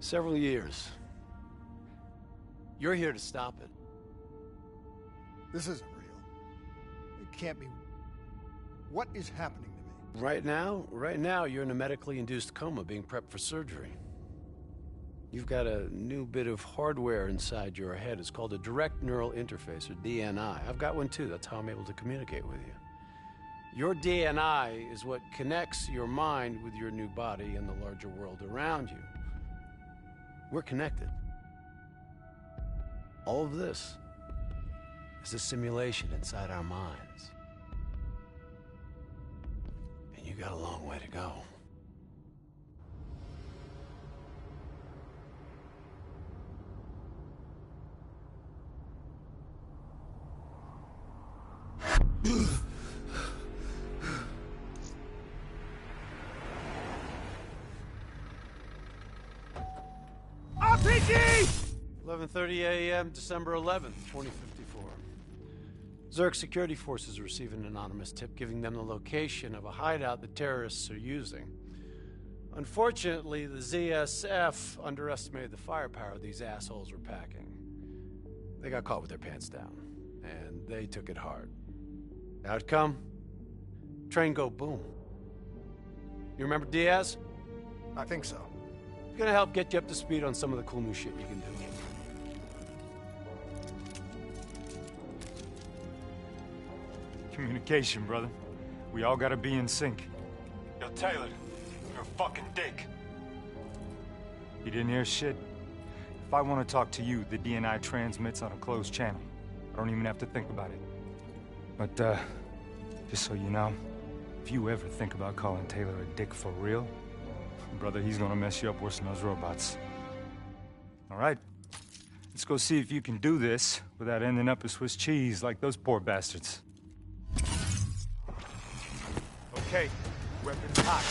Several years. You're here to stop it. This isn't real. It can't be. What is happening to me? Right now, you're in a medically induced coma being prepped for surgery. You've got a new bit of hardware inside your head. It's called a direct neural interface, or DNI. I've got one too. That's how I'm able to communicate with you. Your DNI is what connects your mind with your new body and the larger world around you. We're connected. All of this is a simulation inside our minds. And you got a long way to go. RPG! 11:30 a.m., December 11th, 2054. Zurich security forces receive an anonymous tip giving them the location of a hideout the terrorists are using. Unfortunately, the ZSF underestimated the firepower these assholes were packing. They got caught with their pants down, and they took it hard. Outcome? Train go boom. You remember Diaz? I think so. Gonna help get you up to speed on some of the cool new shit you can do. Communication, brother. We all gotta be in sync. Yo, Taylor, you're a fucking dick. You didn't hear shit? If I want to talk to you, the DNI transmits on a closed channel. I don't even have to think about it. But, just so you know, if you ever think about calling Taylor a dick for real, brother, he's gonna mess you up worse than those robots. All right, let's go see if you can do this without ending up as Swiss cheese like those poor bastards. Okay, weapons hot.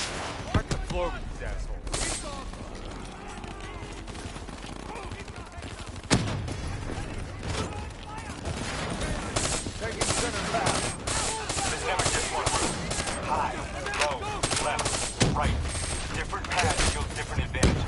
Mark the floor with these assholes. Taking center back. This never just one route. High, low, left, right. Different paths yield different advantages.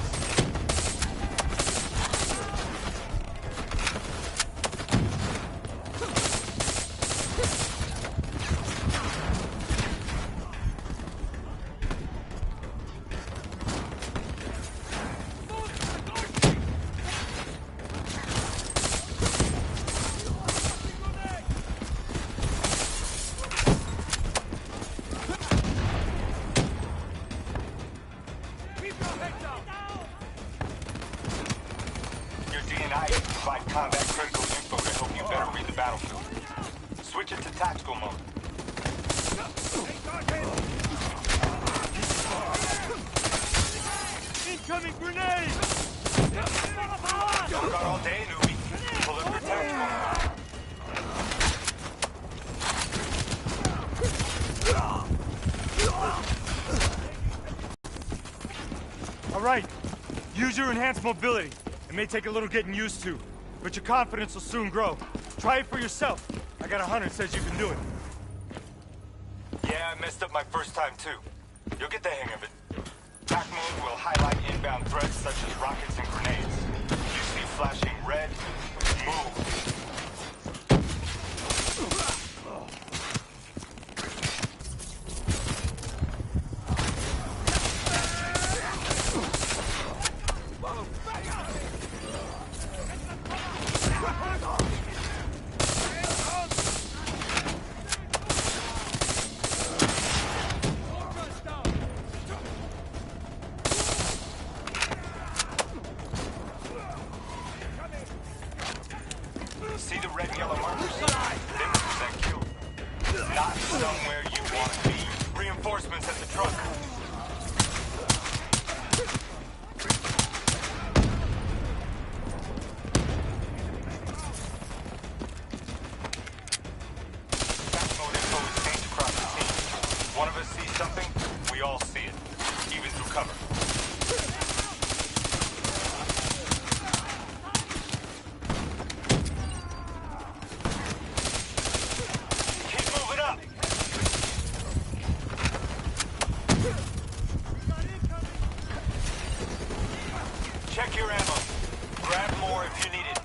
Combat critical info to help you better read the battlefield. Switch it to tactical mode. Incoming grenade! Don't got all day, newbie. Pull up your tactical mode. All right, use your enhanced mobility. It may take a little getting used to, but your confidence will soon grow. Try it for yourself. I got a hunter that says you can do it. Yeah, I messed up my first time too. You'll get the hang of it. Attack mode will highlight inbound threats such as rockets and grenades. You see flashing red, move. See the red and yellow markers? They represent kill. Not somewhere you want to be. Reinforcements at the truck. Attack mode info is changed across the team. One of us sees something, we all see it. Even through cover. Check your ammo. Grab more if you need it.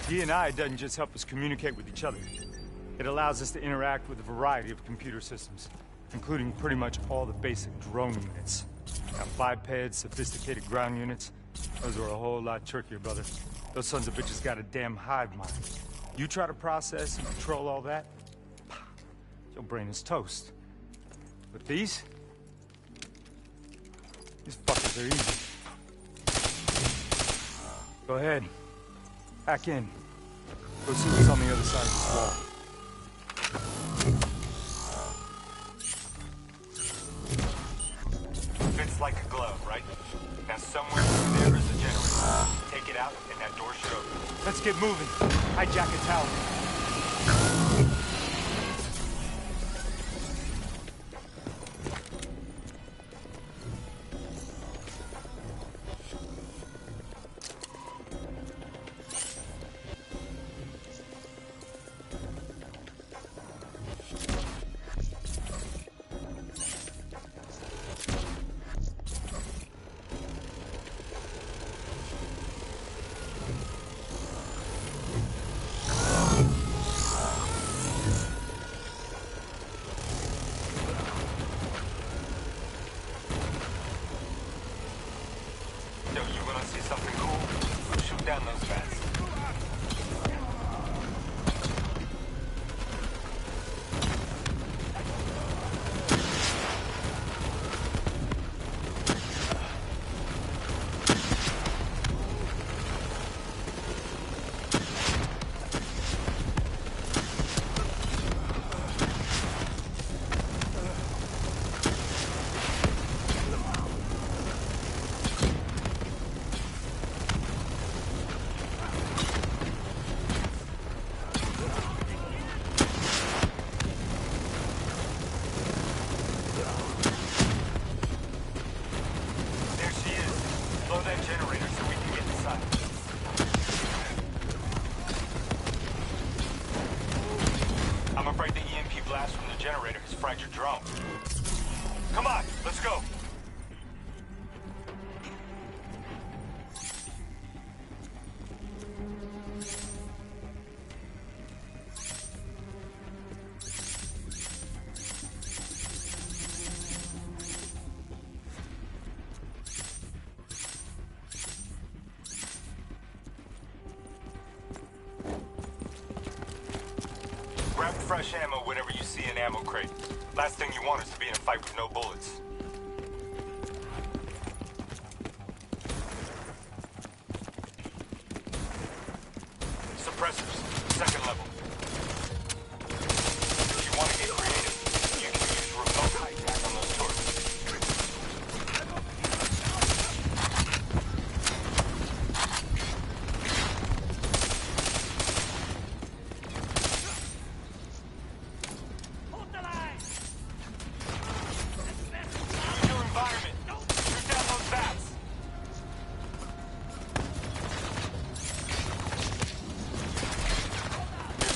D&I doesn't just help us communicate with each other. It allows us to interact with a variety of computer systems, including pretty much all the basic drone units. Got bipeds, sophisticated ground units. Those are a whole lot trickier, brother. Those sons of bitches got a damn hive mind. You try to process and control all that, your brain is toast. But these fuckers are easy. Go ahead. Back in. Go see what's on the other side of this wall. Fits like a glove, right? Now somewhere through there is a generator. Take it out and that door should open. Let's get moving. Hijack a tower. Down those bats. Your drone. Come on, let's go. Grab fresh ammo whenever you see an ammo crate. Last thing you want is to be in a fight with no bullets. Suppressors, second level. If you want to get creative, you can use remote hijack on those turrets.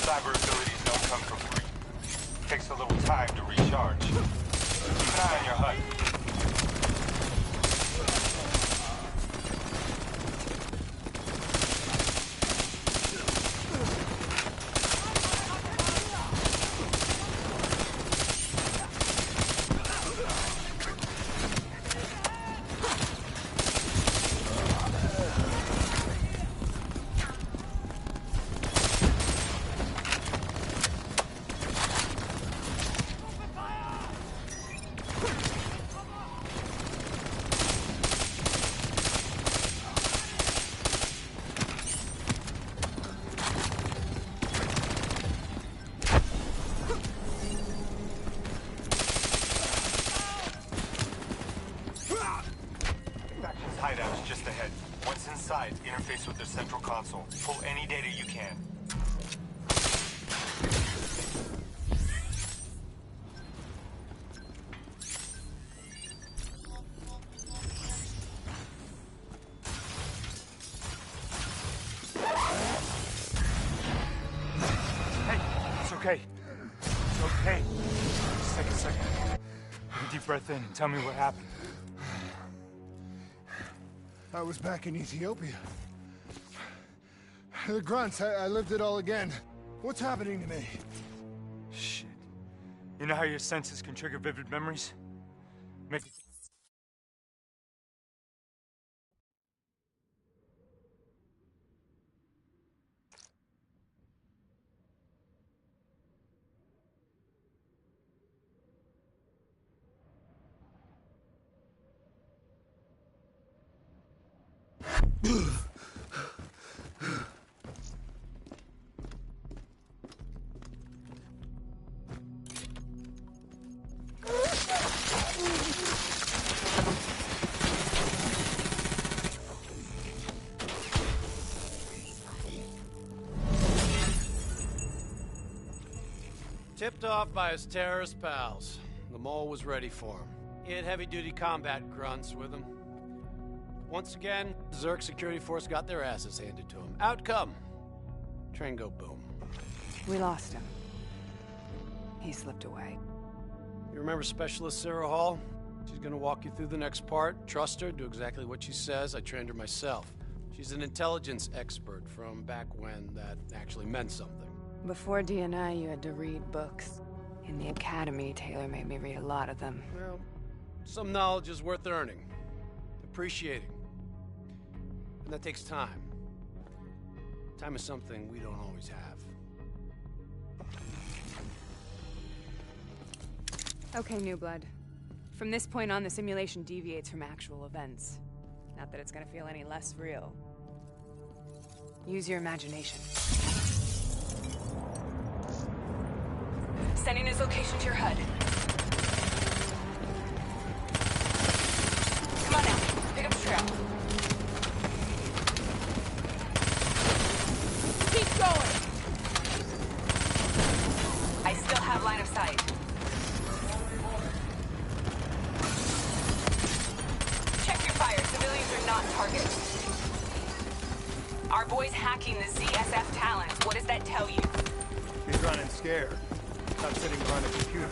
Cyber abilities don't come for free. Takes a little time to recharge. Keep an eye on your HUD. interface with the central console. Pull any data you can. Hey, it's okay. It's okay. Just take a second. Take a deep breath in and tell me what happened. I was back in Ethiopia. The grunts, I lived it all again. What's happening to me? Shit. You know how your senses can trigger vivid memories? Make it... Tipped off by his terrorist pals, the mole was ready for him. He had heavy-duty combat grunts with him. Once again, Zerk security force got their asses handed to him. Outcome: train go boom. We lost him. He slipped away. You remember Specialist Sarah Hall? She's gonna walk you through the next part. Trust her, do exactly what she says. I trained her myself. She's an intelligence expert from back when that actually meant something. Before DNI, you had to read books. In the academy, Taylor made me read a lot of them. Well, some knowledge is worth earning, appreciating. And that takes time. Time is something we don't always have. Okay, New Blood. From this point on, the simulation deviates from actual events. Not that it's gonna feel any less real. Use your imagination. Sending his location to your HUD. Come on now, pick up the trail. Keep going! I still have line of sight. Check your fire, civilians are not targets. Our boy's hacking the ZSF talents. What does that tell you? He's running scared. Not sitting behind a computer.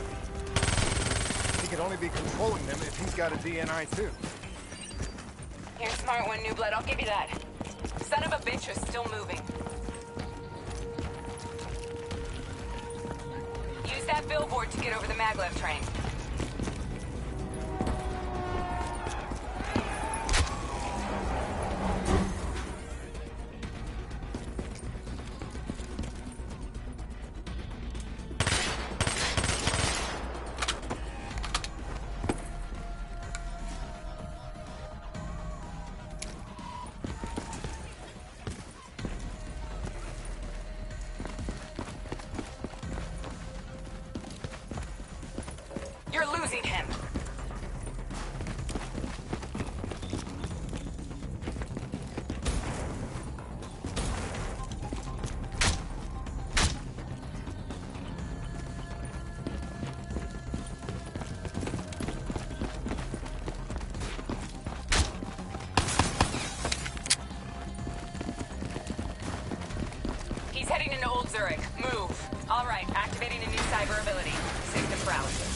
He could only be controlling them if he's got a DNI too. You're a smart one, New Blood. I'll give you that. Son of a bitch is still moving. Use that billboard to get over the maglev train. You're losing him. He's heading into Old Zurich. Move. All right, activating a new cyber ability. System paralysis.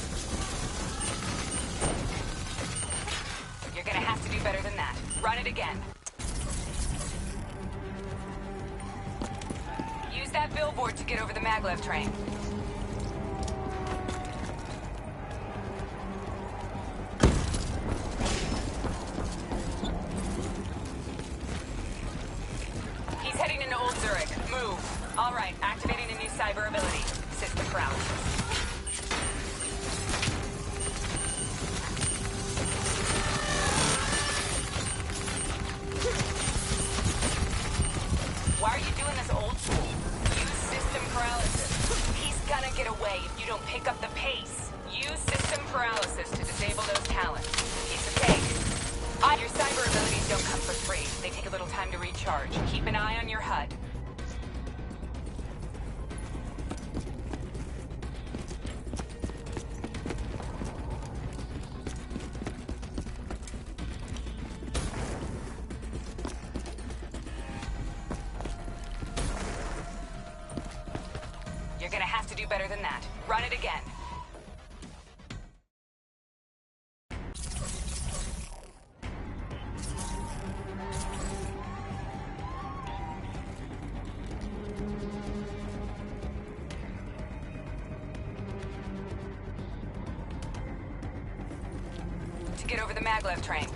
You're gonna have to do better than that. Run it again. Use that billboard to get over the maglev train. He's heading into Old Zurich. Move. All right, activating a new cyber ability. System paralysis. Why are you doing this old school? Use system paralysis. He's gonna get away if you don't pick up the pace. Use system paralysis to disable those talents. Piece of cake. Your cyber abilities don't come for free. They take a little time to reach recharge. Keep an eye on your HUD. You're gonna have to do better than that. Run it again. To get over the maglev train.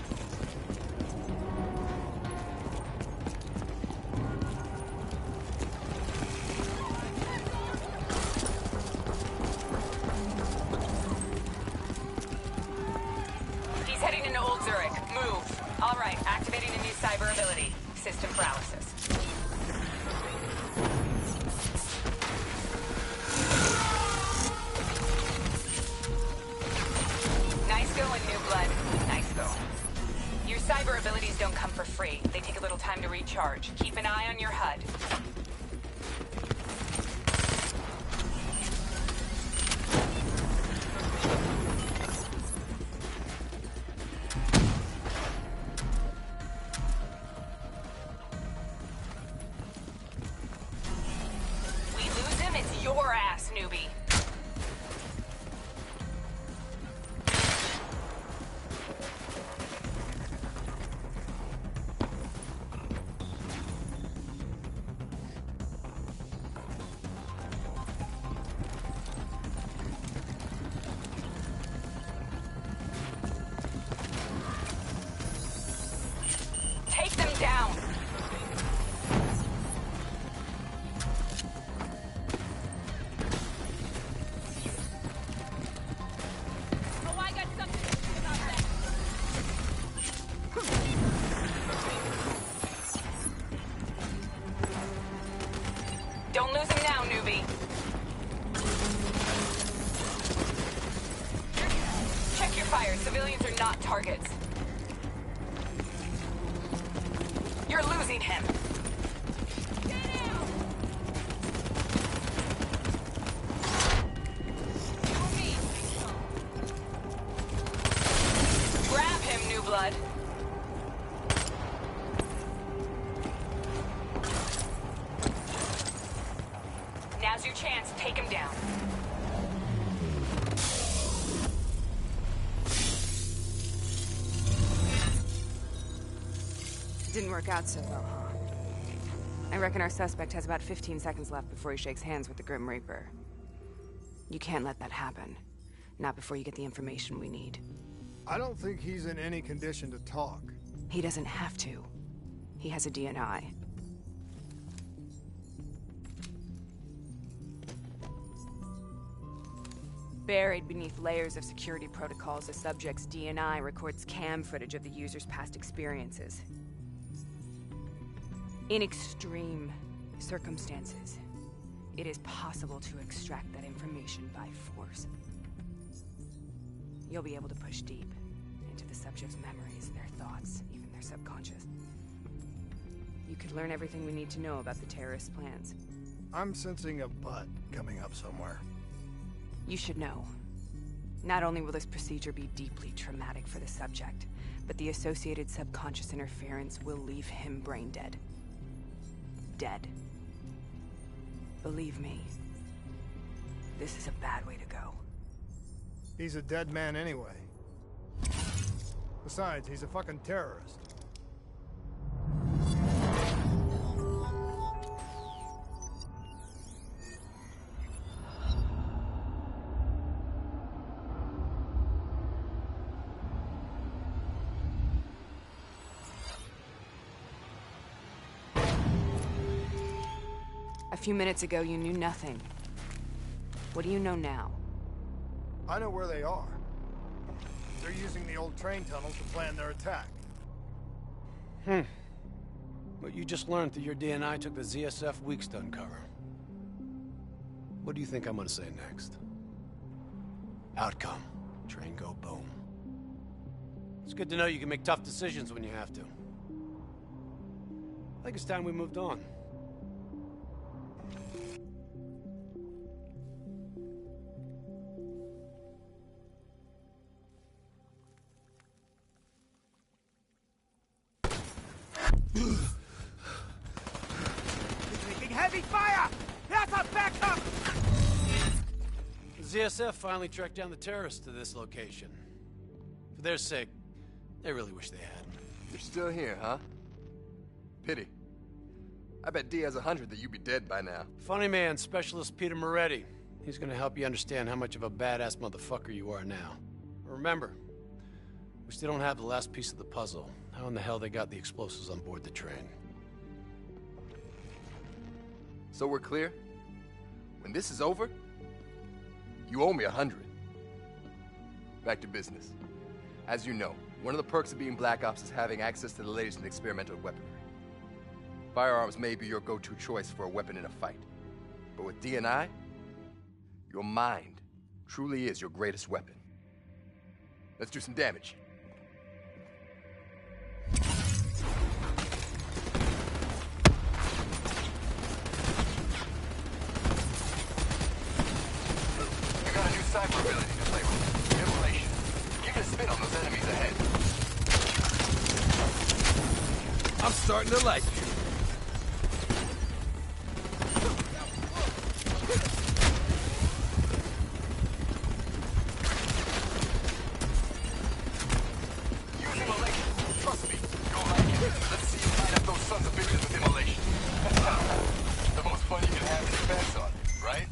He's heading into Old Zurich. Move. All right, activating a new cyber ability. System paralysis. Nice going, new blood. Nice going. Your cyber abilities don't come for free. They take a little time to recharge. Keep an eye on your HUD. We lose him, it's your ass, newbie. Take them down! Oh, I got something to say about that. Don't lose him now, newbie. Check your fire. Civilians are not targets. You're losing him. Grab him, new blood. Now's your chance. Take him down. Didn't work out so well, huh? I reckon our suspect has about 15 seconds left before he shakes hands with the Grim Reaper. You can't let that happen. Not before you get the information we need. I don't think he's in any condition to talk. He doesn't have to. He has a DNI. Buried beneath layers of security protocols, the subject's DNI records cam footage of the user's past experiences. In extreme circumstances, it is possible to extract that information by force. You'll be able to push deep into the subject's memories, their thoughts, even their subconscious. You could learn everything we need to know about the terrorist plans. I'm sensing a butt coming up somewhere. You should know. Not only will this procedure be deeply traumatic for the subject, but the associated subconscious interference will leave him brain dead. Dead. Believe me, this is a bad way to go. He's a dead man anyway. Besides, he's a fucking terrorist. A few minutes ago, you knew nothing. What do you know now? I know where they are. They're using the old train tunnels to plan their attack. What you just learned that your DNI took the ZSF weeks to uncover. What do you think I'm gonna say next? Outcome. Train go boom. It's good to know you can make tough decisions when you have to. think it's time we moved on. Taking heavy fire! That's a backup! The ZSF finally tracked down the terrorists to this location. For their sake, they really wish they had. You're still here, huh? Pity. I bet D has 100 that you'd be dead by now. Funny man, Specialist Peter Moretti. He's gonna help you understand how much of a badass motherfucker you are now. Remember, we still don't have the last piece of the puzzle. How in the hell they got the explosives on board the train? So we're clear? When this is over, you owe me 100. Back to business. As you know, one of the perks of being Black Ops is having access to the latest in experimental weaponry. Firearms may be your go-to choice for a weapon in a fight. But with D&I, your mind truly is your greatest weapon. Let's do some damage. I got a new cyber ability to play with. Immolation. Give it a spin on those enemies ahead. I'm starting to like you. Use immolation. Trust me, you'll like it. Let's see you light up those sons of bitches with immolation. The most fun you can have is your pants on, right?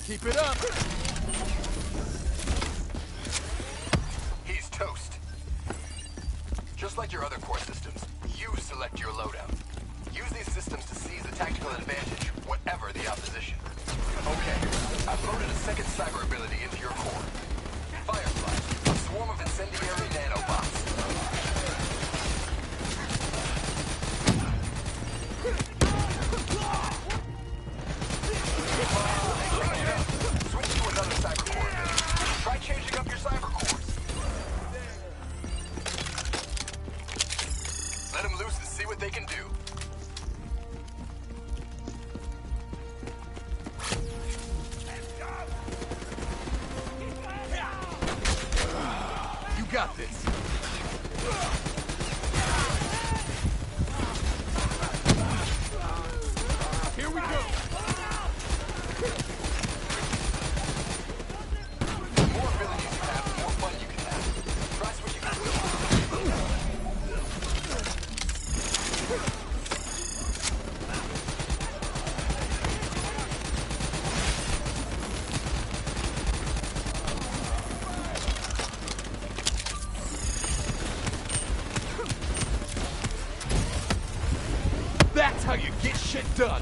Keep it up! He's toast. Just like your other core systems, you select your loadout. Use these systems to seize the tactical advantage, whatever the opposition. Okay, I've loaded a second cyber ability into your core. Firefly, a swarm of incendiary nanobots. Switch to another cyber core ability. Try changing up your cyber cores. Let them loose and see what they can do. You got this. Here we go. The more abilities you have, the more fun you can have. Try switching to That's how you get shit done.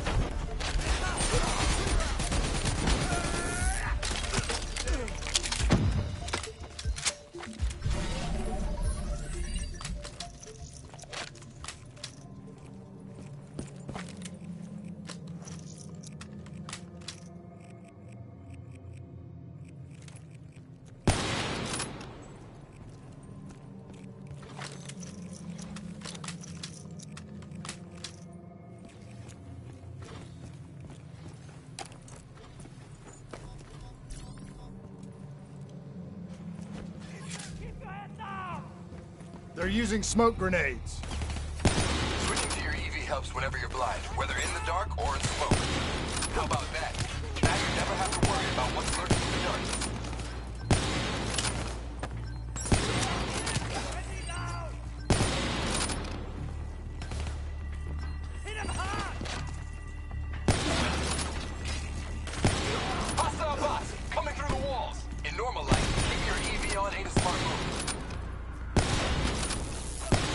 They're using smoke grenades. Switching to your EV helps whenever you're blind, whether in the dark or in smoke. How about that? Now you never have to worry about what's lurking in the darkness. Hostile bots coming through the walls. In normal life, keeping your EV on ain't a smart move.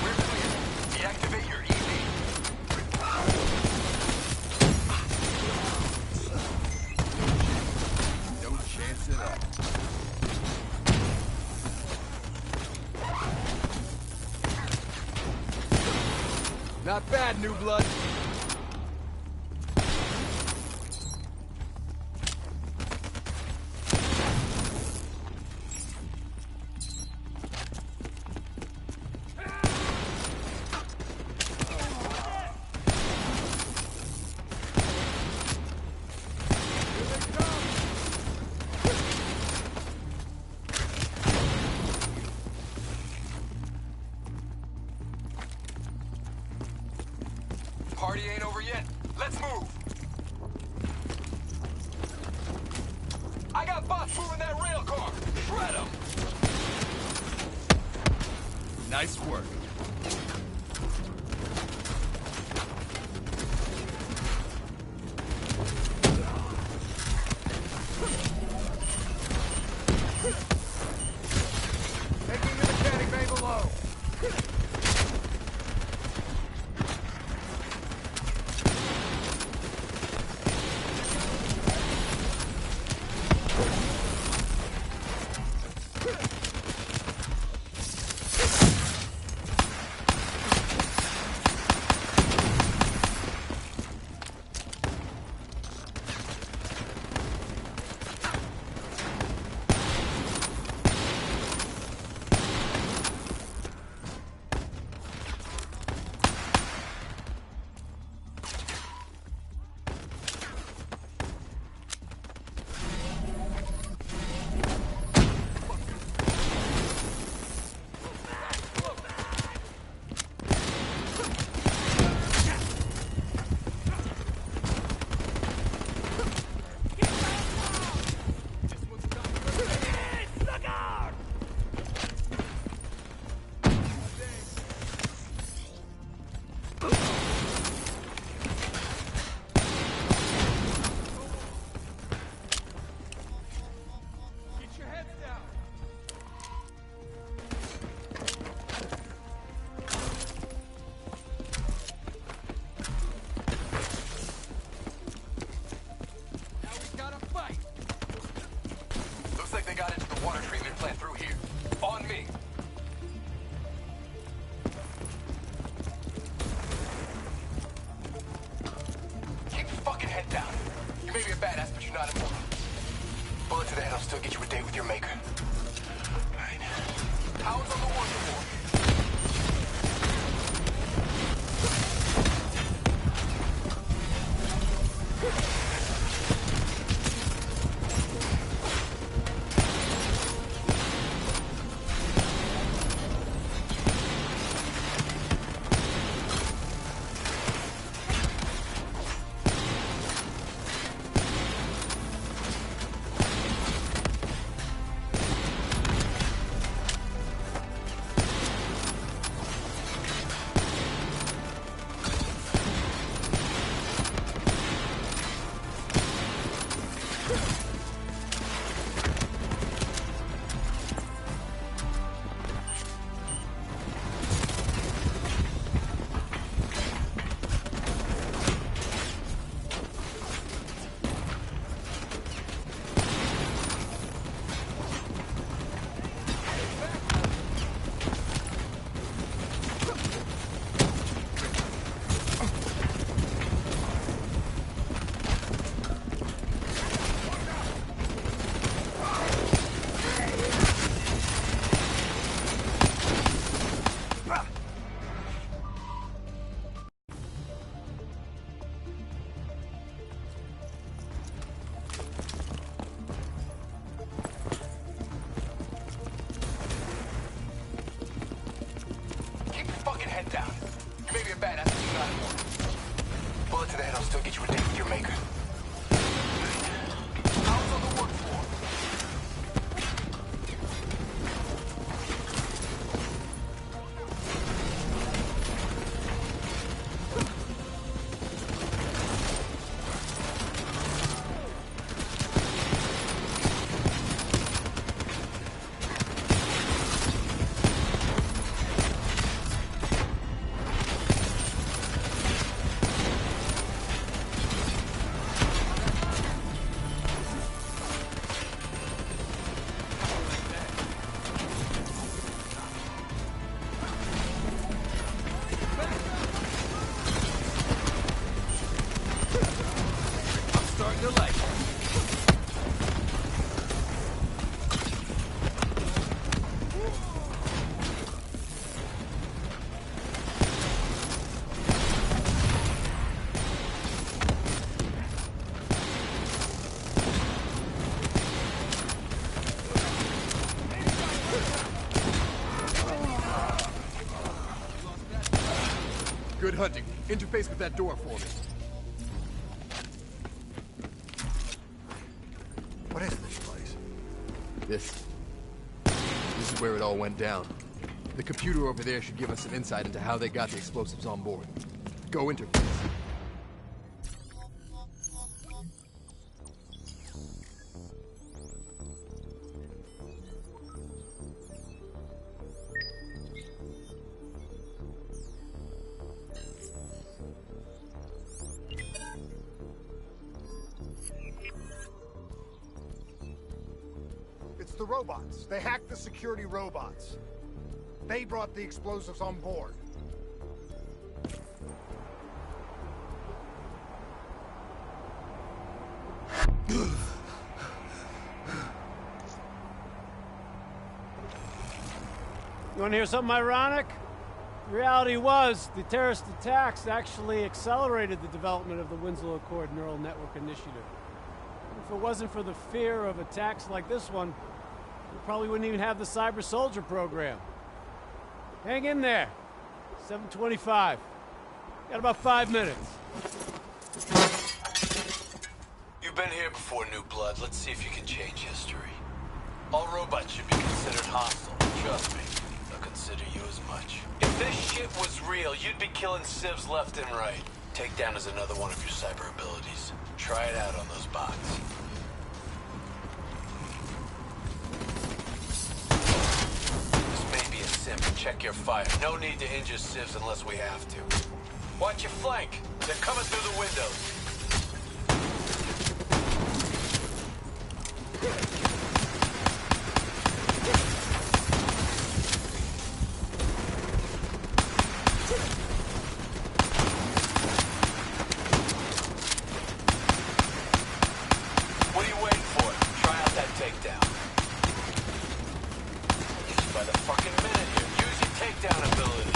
We're clear. Deactivate your EV. No chance at all. Not bad, new blood. party ain't over yet. Let's move. I got bots moving that rail car. Shred them. Nice work. Taking the mechanic bay below. Bullet to the head will still get you a date with your maker. Right. Power's on the one floor. Head down. You may be a badass, but you're not one. Bullet to the head will still get you a date with your maker. Hours on the work floor. Good hunting. Interface with that door for me. What is this place? This is where it all went down. The computer over there should give us some insight into how they got the explosives on board. Go interface. It's the robots. They hacked the security robots. They brought the explosives on board. You want to hear something ironic? The reality was, the terrorist attacks actually accelerated the development of the Winslow Accord Neural Network Initiative. If it wasn't for the fear of attacks like this one, we probably wouldn't even have the Cyber Soldier program. Hang in there. 7:25. Got about 5 minutes. You've been here before, New Blood. Let's see if you can change history. All robots should be considered hostile. Trust me, they'll consider you as much. If this shit was real, you'd be killing civs left and right. Takedown is another one of your cyber abilities. Try it out on those bots. This may be a sim, but check your fire. No need to injure civs unless we have to. Watch your flank. They're coming through the windows. What are you waiting for? Try out that takedown. By the fucking minute here. Use your takedown ability.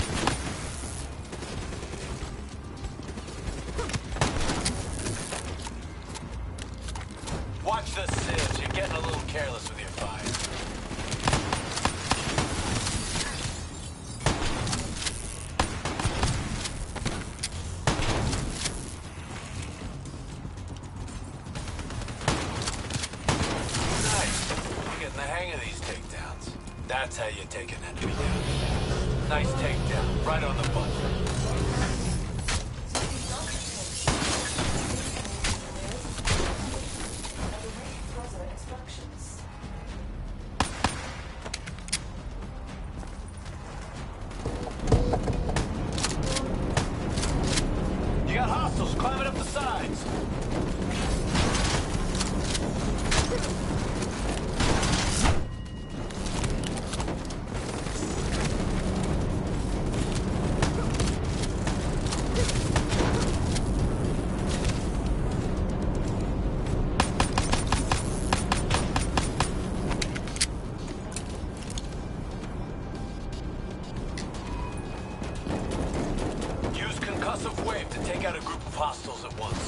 Watch the sieves. You're getting a little careless with your fire. Nice. You're getting the hang of these takedowns. That's how you take an enemy down. Nice takedown. Right on the button. You got hostiles climbing up the sides. Use concussive wave to take out a group of hostiles at once.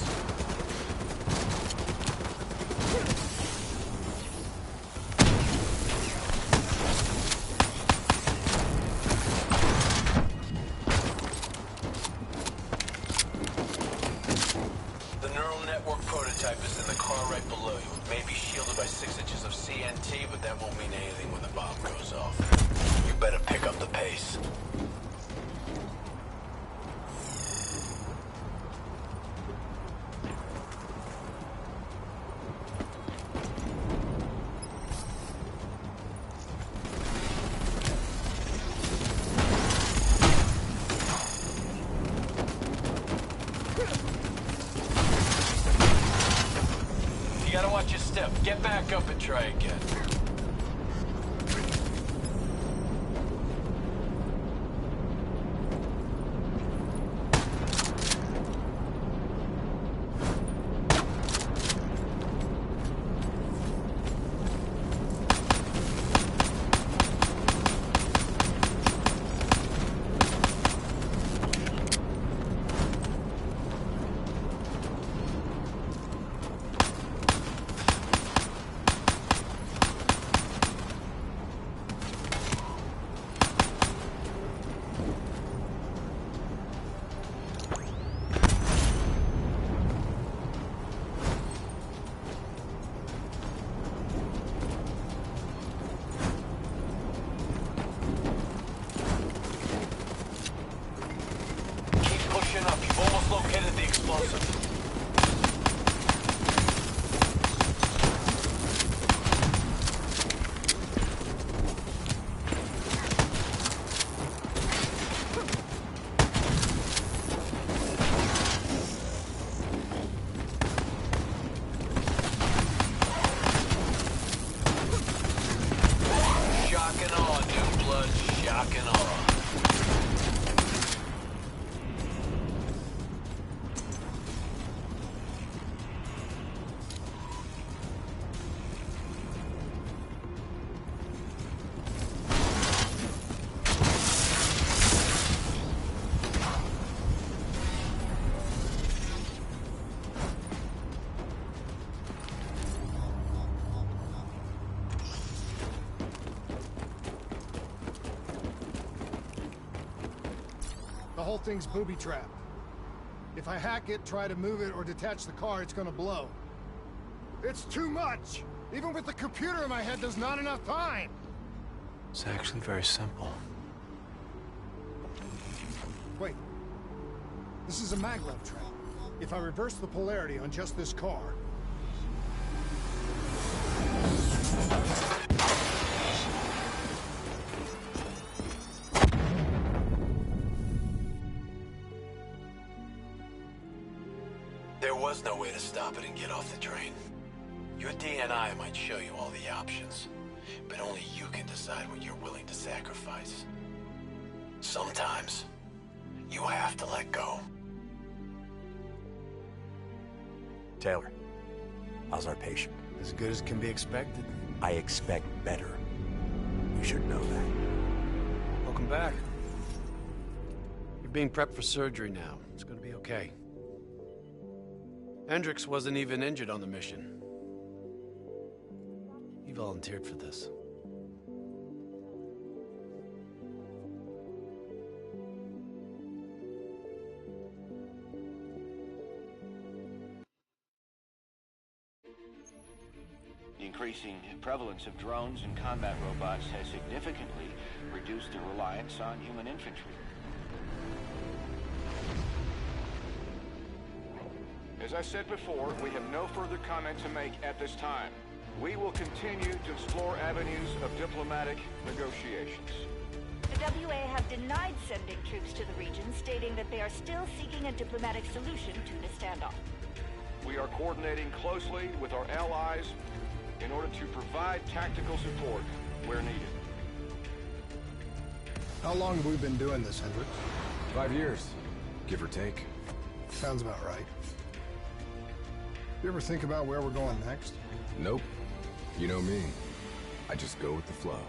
The neural network prototype is in the car right below you. It may be shielded by 6 inches of CNT, but that won't mean anything when the bomb goes off. You better pick up the pace. You gotta watch your step. Get back up and try again. Shock and awe. The whole thing's booby-trapped. If I hack it, try to move it, or detach the car, it's gonna blow. It's too much! Even with the computer in my head, there's not enough time! It's actually very simple. Wait. This is a maglev train. If I reverse the polarity on just this car... There was no way to stop it and get off the train. Your DNI might show you all the options, but only you can decide what you're willing to sacrifice. Sometimes, you have to let go. Taylor, how's our patient? As good as can be expected. I expect better. You should know that. Welcome back. You're being prepped for surgery now. It's gonna be okay. Hendricks wasn't even injured on the mission. He volunteered for this. The increasing prevalence of drones and combat robots has significantly reduced the reliance on human infantry. As I said before, we have no further comment to make at this time. We will continue to explore avenues of diplomatic negotiations. The WA have denied sending troops to the region, stating that they are still seeking a diplomatic solution to the standoff. We are coordinating closely with our allies in order to provide tactical support where needed. How long have we been doing this, Hendricks? 5 years, give or take. Sounds about right. You ever think about where we're going next? Nope. You know me. I just go with the flow.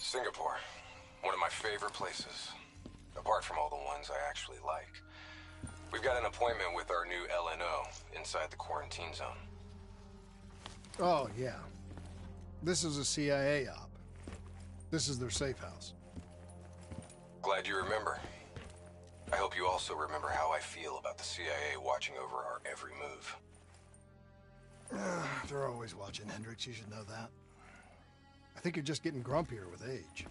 Singapore. One of my favorite places. Apart from all the ones I actually like. We've got an appointment with our new LNO inside the quarantine zone. Oh, yeah. This is a CIA op. This is their safe house. Glad you remember. I hope you also remember how I feel about the CIA watching over our every move. They're always watching, Hendricks. You should know that. I think you're just getting grumpier with age.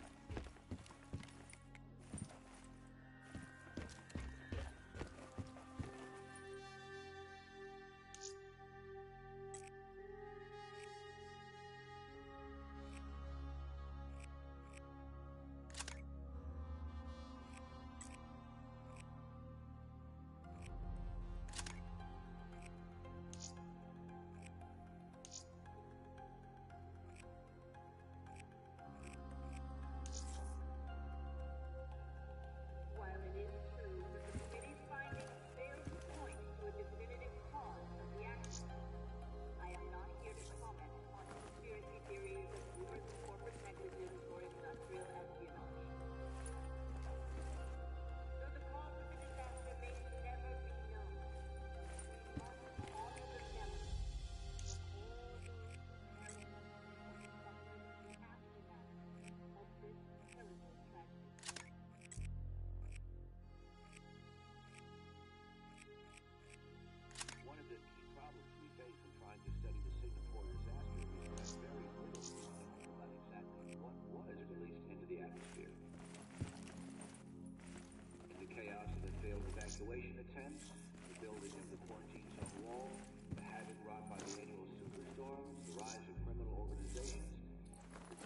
Evacuation attempts, the building of the quarantine zone wall, the havoc wrought by the annual superstorms, the rise of criminal organizations.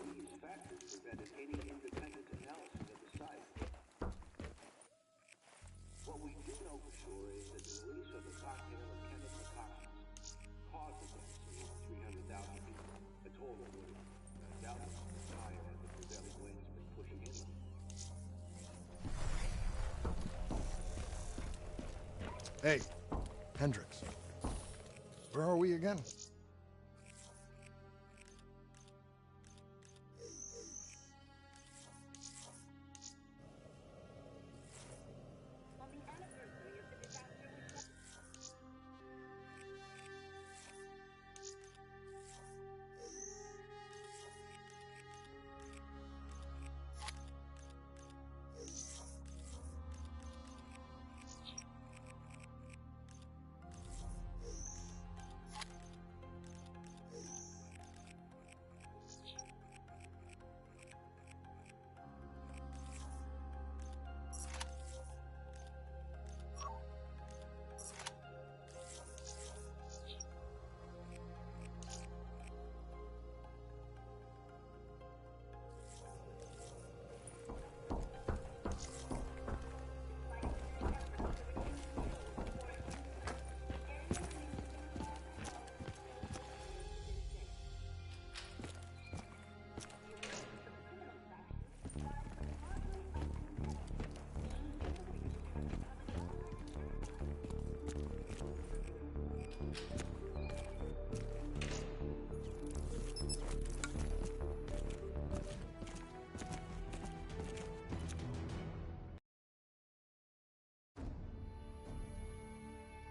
These factors prevented any independent analysis of the site. What we do know for sure is that the release of the cocktail of chemical toxins caused the deaths of over 300,000 people, a total that would doubtless higher had the prevailing winds been pushing inland. Hey, Hendricks. Where are we again?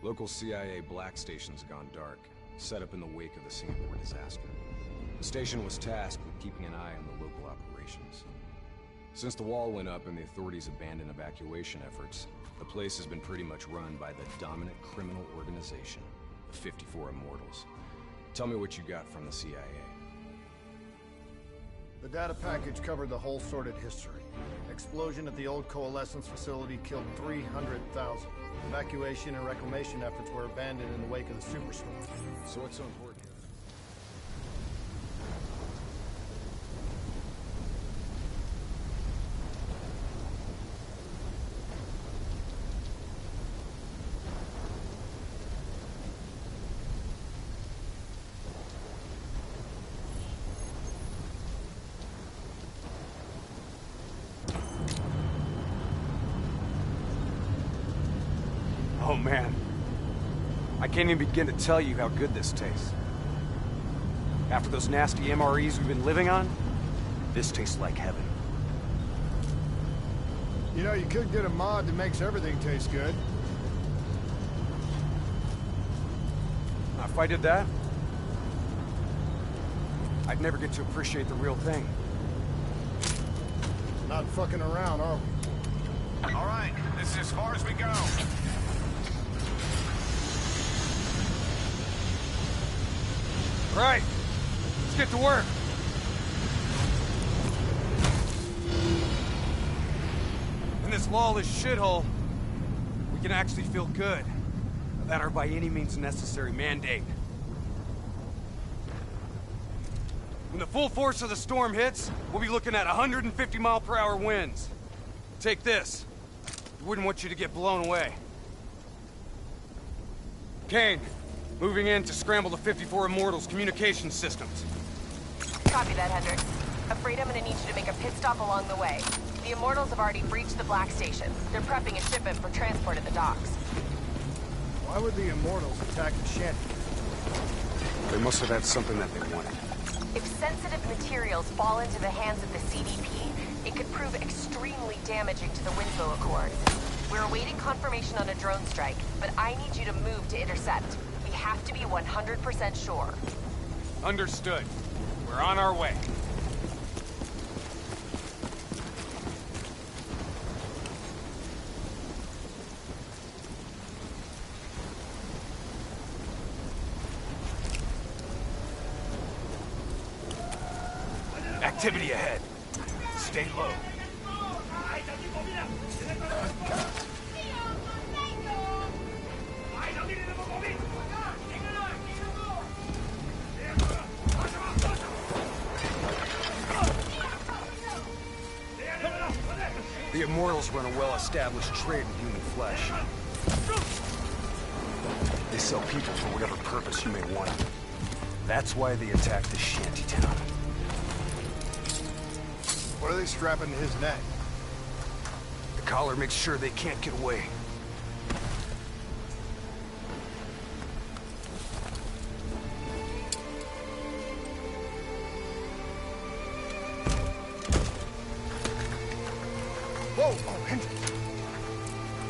Local CIA black station's gone dark, set up in the wake of the Singapore disaster. The station was tasked with keeping an eye on the local operations. Since the wall went up and the authorities abandoned evacuation efforts, the place has been pretty much run by the dominant criminal organization, the 54 Immortals. Tell me what you got from the CIA. The data package covered the whole sordid history. Explosion at the old Coalescence facility killed 300,000. Evacuation and reclamation efforts were abandoned in the wake of the superstorm. So what's so important? Oh man, I can't even begin to tell you how good this tastes. After those nasty MREs we've been living on, This tastes like heaven. You know, you could get a mod that makes everything taste good. Now, if I did that, I'd never get to appreciate the real thing. Not fucking around, are we? All right, this is as far as we go. Right. Let's get to work. In this lawless shithole, we can actually feel good about our by any means necessary mandate. When the full force of the storm hits, we'll be looking at 150-mile-per-hour winds. Take this. We wouldn't want you to get blown away. Kane, moving in to scramble the 54 Immortals' communication systems. Copy that, Hendricks. Afraid I'm gonna need you to make a pit stop along the way. The Immortals have already breached the Black Station. They're prepping a shipment for transport at the docks. Why would the Immortals attack the shanty? They must have had something that they wanted. If sensitive materials fall into the hands of the CDP, it could prove extremely damaging to the Winslow Accords. We're awaiting confirmation on a drone strike, but I need you to move to intercept. We have to be 100% sure. Understood. We're on our way. Activity ahead. Stay low. The Immortals run a well-established trade in human flesh. They sell people for whatever purpose you may want them. That's why they attacked the shantytown. What are they strapping to his neck? The collar makes sure they can't get away. Whoa! Oh, Hendricks!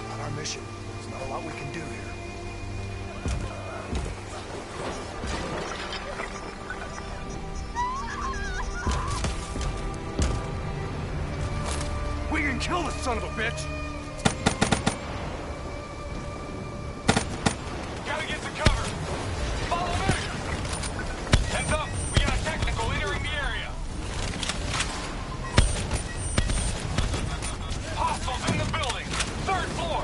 Not our mission. There's not a lot we can do here. We can kill this son of a bitch! Gotta get to cover. Follow me. Heads up. We got a technical entering the area. Hostiles in the building. 3rd floor.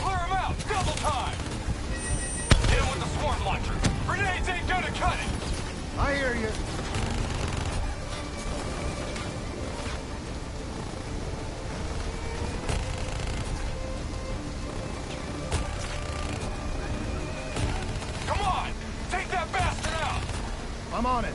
Clear them out. Double time. Hit him with the swarm launcher. Grenades ain't gonna cut it. I hear you. I'm on it.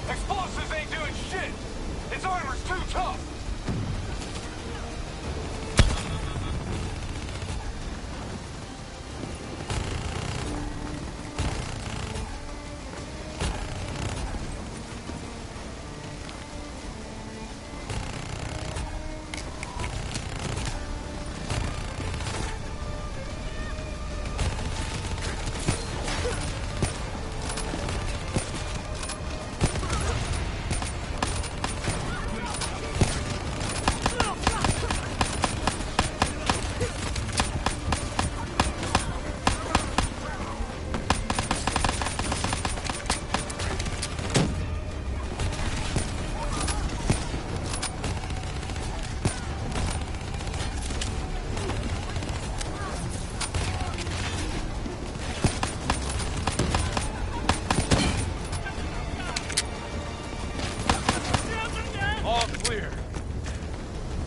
Explosives ain't doing shit. Its armor's too tough.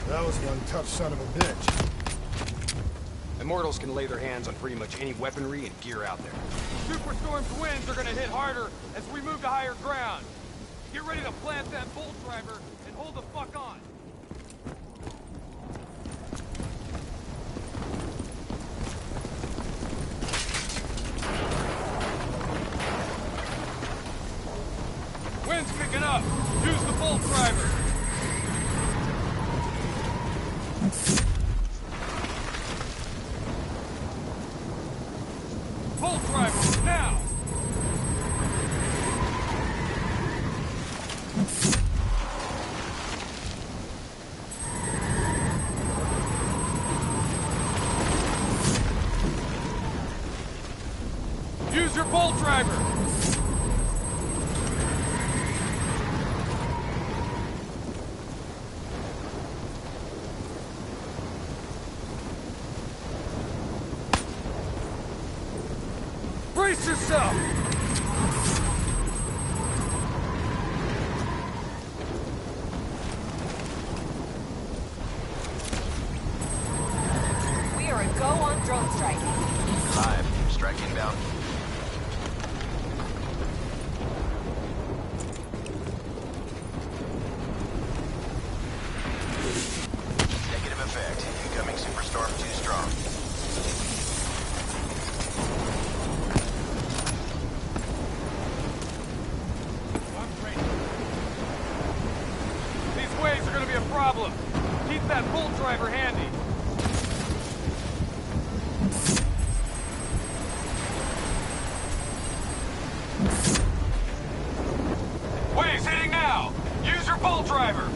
That was one tough son of a bitch. Immortals can lay their hands on pretty much any weaponry and gear out there. Superstorm's winds are gonna hit harder as we move to higher ground. Get ready to plant that bolt driver and hold the fuck on. Wind's picking up. Use the bolt driver. Bolt driver, now! Use your bolt driver! Brace yourself! We are a go on drone strike. Live. Strike inbound. Negative effect. Incoming superstorm too strong. These waves are gonna be a problem. Keep that bolt driver handy. Waves hitting now! Use your bolt driver!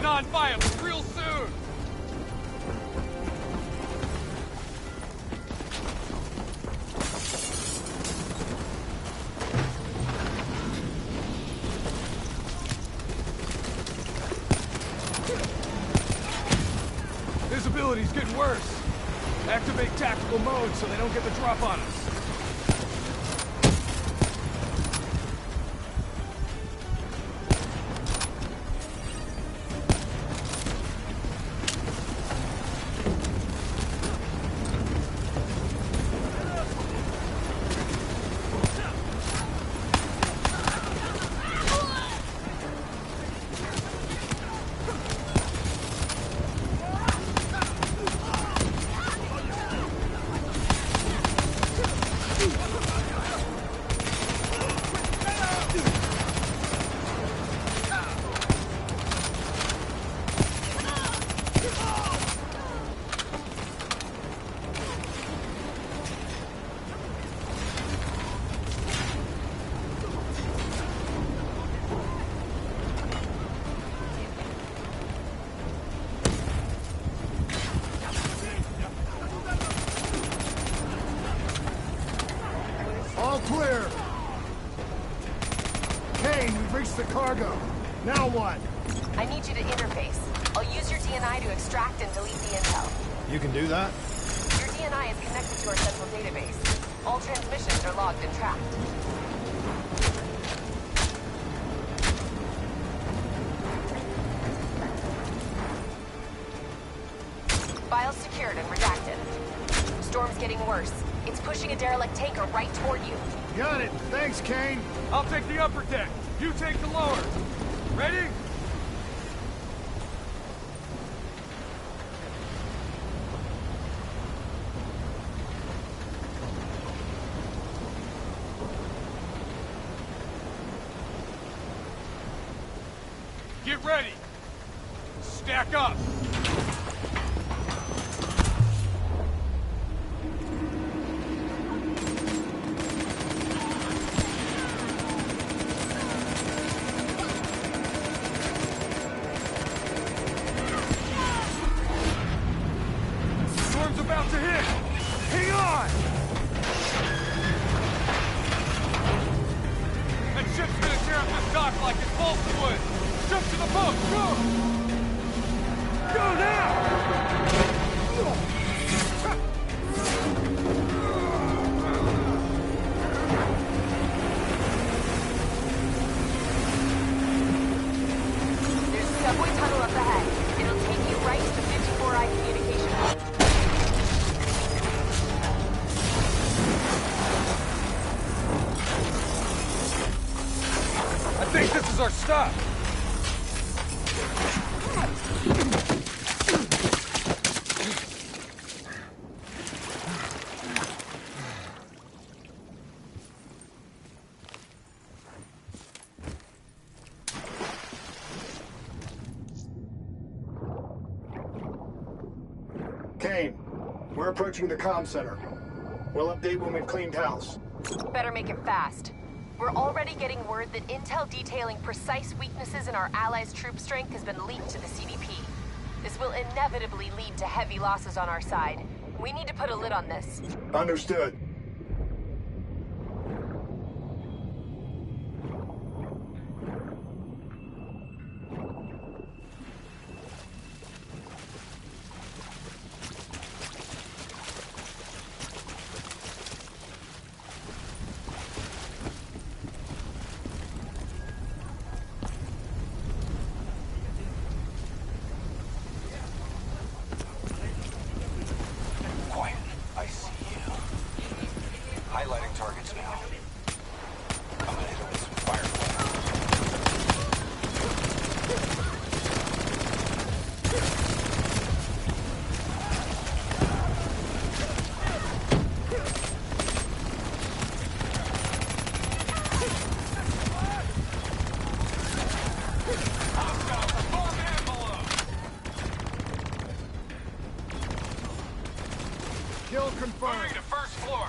non-violent real soon! Visibility's getting worse. Activate tactical mode so they don't get the drop on us. Clear! Kane, we've reached the cargo. Now what? I need you to interface. I'll use your DNI to extract and delete the intel. You can do that? Your DNI is connected to our central database. All transmissions are logged and tracked. Files secured and redacted. Storm's getting worse. It's pushing a derelict tanker right toward you. Got it. Thanks, Kane. I'll take the upper deck. You take the lower. Ready? Get ready. Stack up. About to hit! Hang on! That ship's gonna tear up this dock like it's balsa wood! Jump to the boat! Go! Go now! There's a subway tunnel up ahead. It'll take you right to the 54I communication hub. I think this is our stop. Kane, we're approaching the comm center. We'll update when we've cleaned house. Better make it fast. We're already getting word that intel detailing precise weaknesses in our allies' troop strength has been leaked to the CDP. This will inevitably lead to heavy losses on our side. We need to put a lid on this. Understood. Highlighting targets now. Coming in with some firefly. Kill confirmed. Moving to first floor.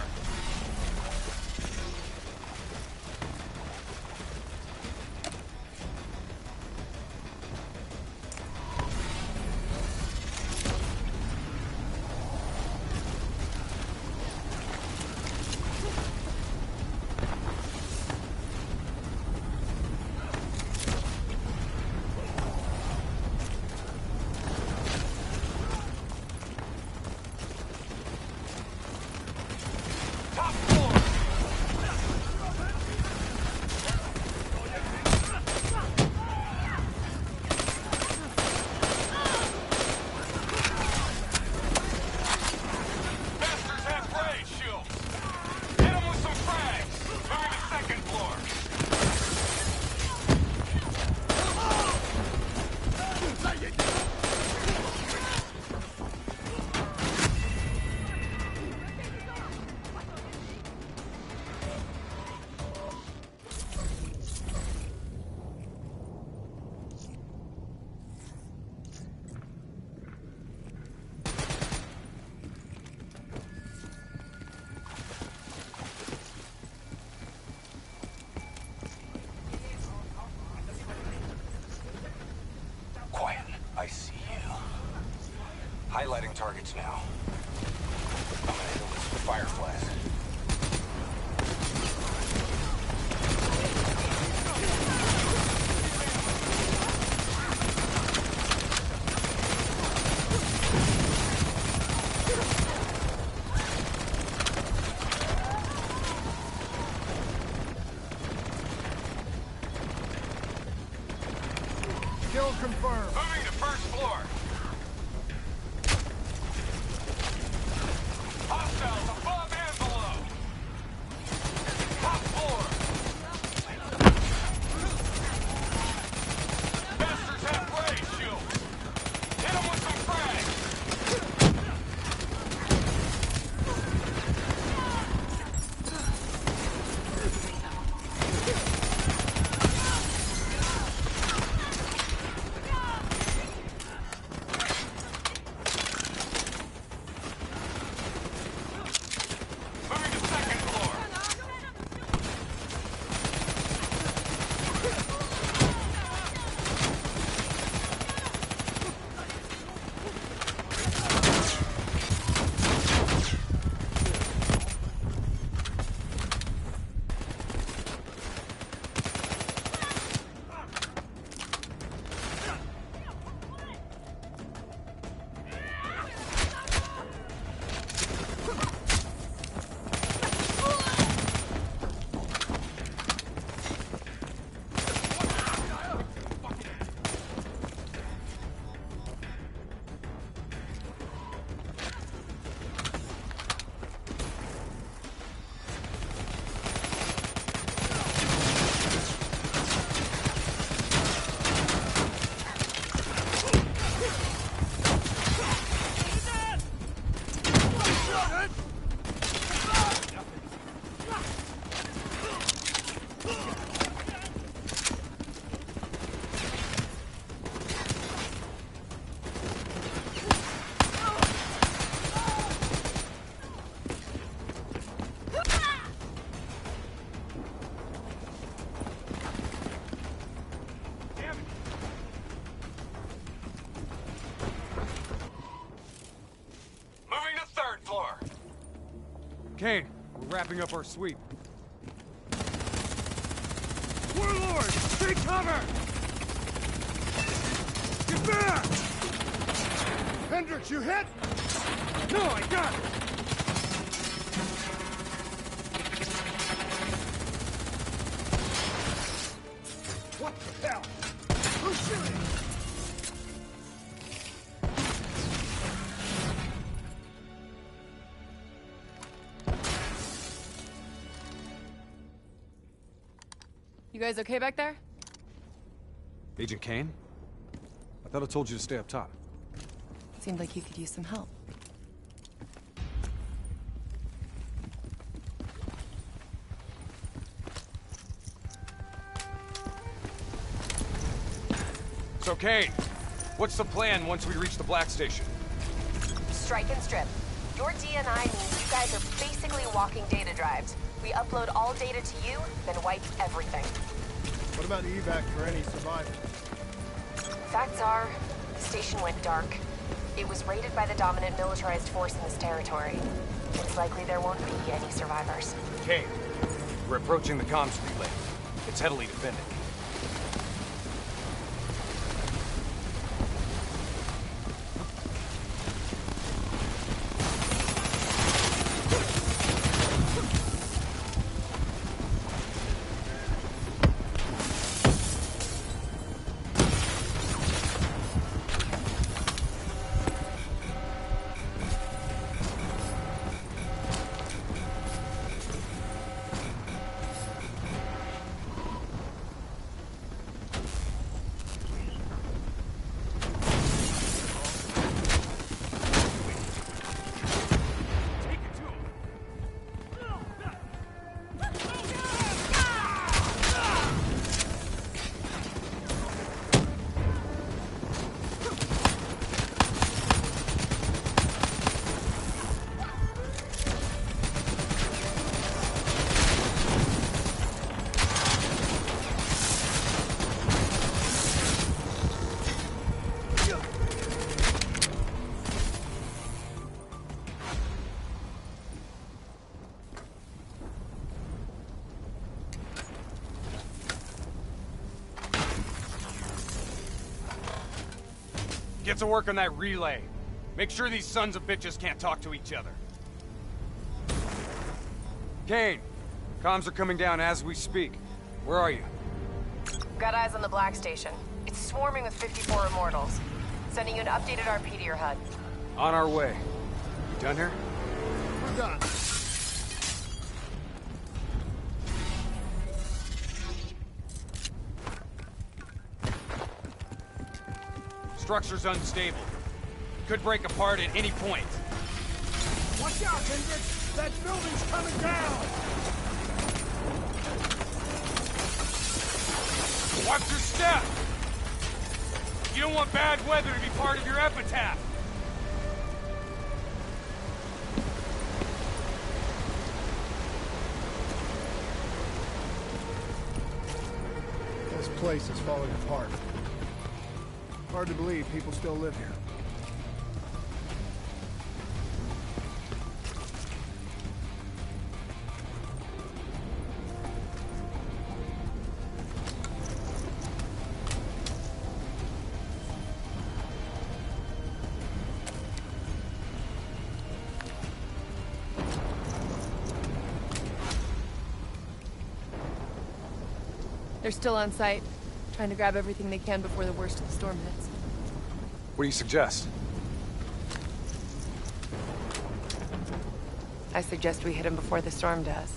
Top floor! Bastards have raid shields! Hit them with some frags! Moving to second floor! Quiet. I see you. Highlighting targets now. I'm gonna hit them with some fireflies. Kill confirmed. Moving to first floor! Hostiles above and below! Top floor! Bastards have raid shields! Hit them with some frags! Moving to second floor! Moving to third floor! Kane, we're wrapping up our sweep. Warlord! Take cover! Get back! Hendricks, you hit? No, I got it! What the hell? Who's shooting? You guys okay back there? Agent Kane? I thought I told you to stay up top. Seemed like you could use some help. So, Kane, what's the plan once we reach the Black Station? Strike and strip. Your DNI means you guys are basically walking data drives. We upload all data to you, then wipe everything. What about evac for any survivors? Facts are, the station went dark. It was raided by the dominant militarized force in this territory. It's likely there won't be any survivors. Kane, we're approaching the comms relay. It's heavily defended. Get to work on that relay. Make sure these sons of bitches can't talk to each other. Kane, comms are coming down as we speak. Where are you? Got eyes on the Black Station. It's swarming with 54 immortals. Sending you an updated RP to your HUD. On our way. You done here? We're done. Structure's unstable. Could break apart at any point. Watch out, Hendricks! That building's coming down! Watch your step! You don't want bad weather to be part of your epitaph! This place is falling apart. Hard to believe people still live here. They're still on site, trying to grab everything they can before the worst of the storm hits. What do you suggest? I suggest we hit him before the storm does.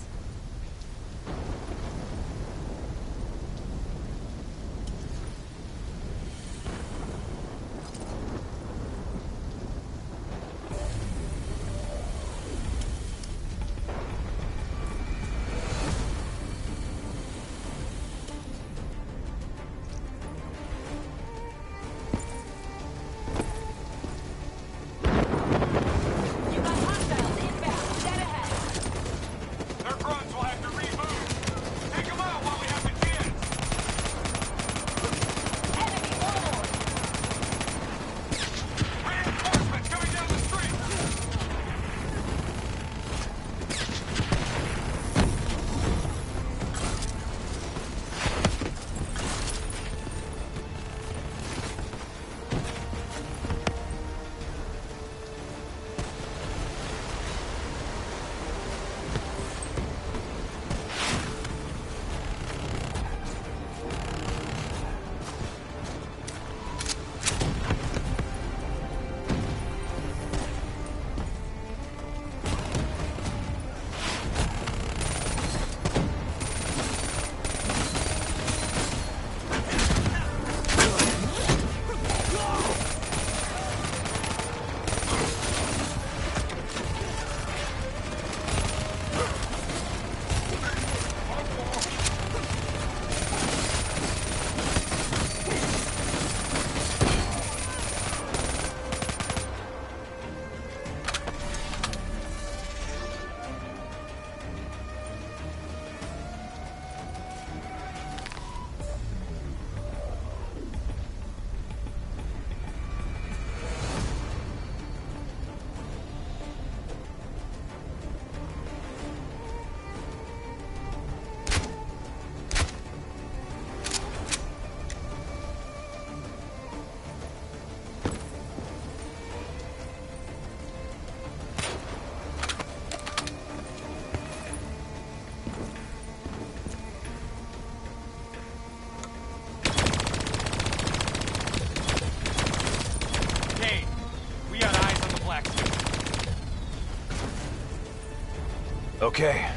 Okay.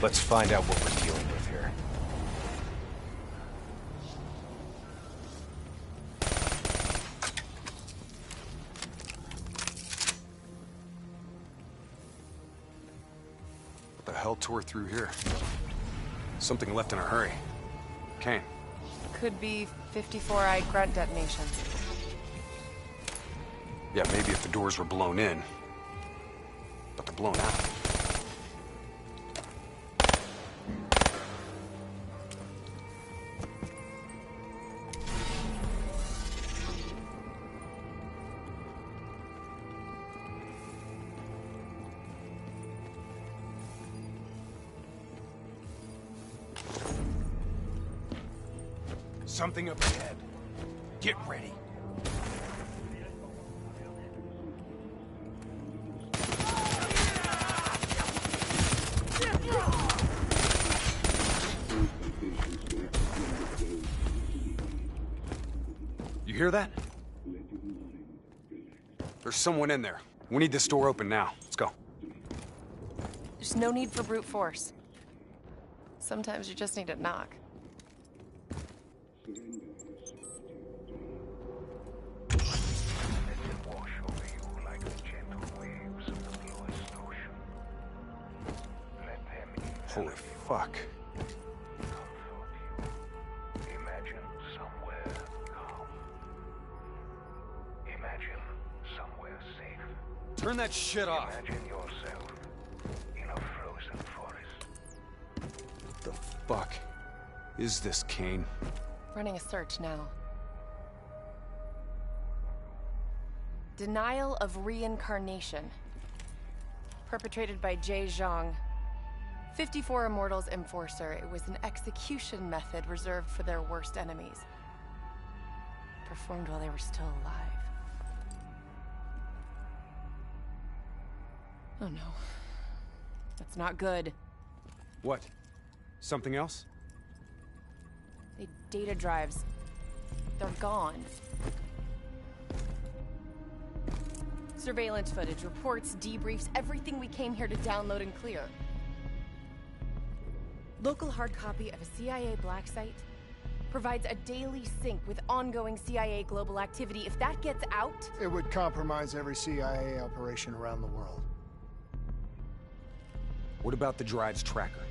Let's find out what we're dealing with here. What the hell tore through here? Something left in a hurry. Kane. Could be 54i grunt detonations. Yeah, maybe if the doors were blown in. But they're blown out. Something up ahead. Get ready. hear that? There's someone in there. We need this door open now. Let's go. There's no need for brute force. Sometimes you just need to knock. Holy fuck. Imagine somewhere calm. Imagine somewhere safe. Turn that shit off. Imagine yourself in a frozen forest. What the fuck is this, Kane? Running a search now. Denial of reincarnation. Perpetrated by Jay Zhang. 54 Immortals Enforcer. It was an execution method reserved for their worst enemies. Performed while they were still alive. Oh no. That's not good. What? Something else? The data drives. They're gone. Surveillance footage, reports, debriefs, everything we came here to download and clear. Local hard copy of a CIA black site provides a daily sync with ongoing CIA global activity. If that gets out... It would compromise every CIA operation around the world. What about the drive's tracker?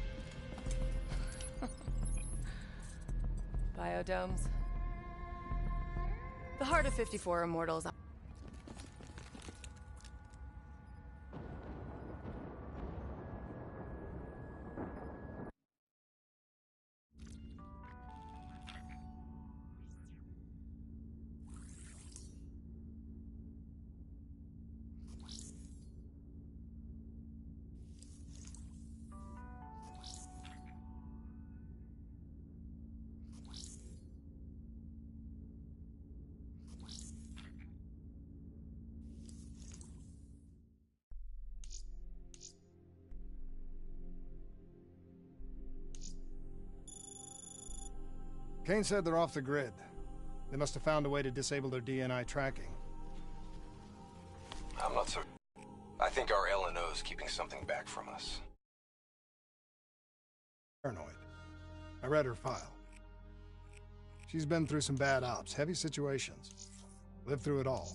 Biodomes. The heart of 54 Immortals. Kane said they're off the grid. They must have found a way to disable their DNI tracking. I'm not certain. I think our LNO is keeping something back from us. Paranoid. I read her file. She's been through some bad ops, heavy situations. Lived through it all.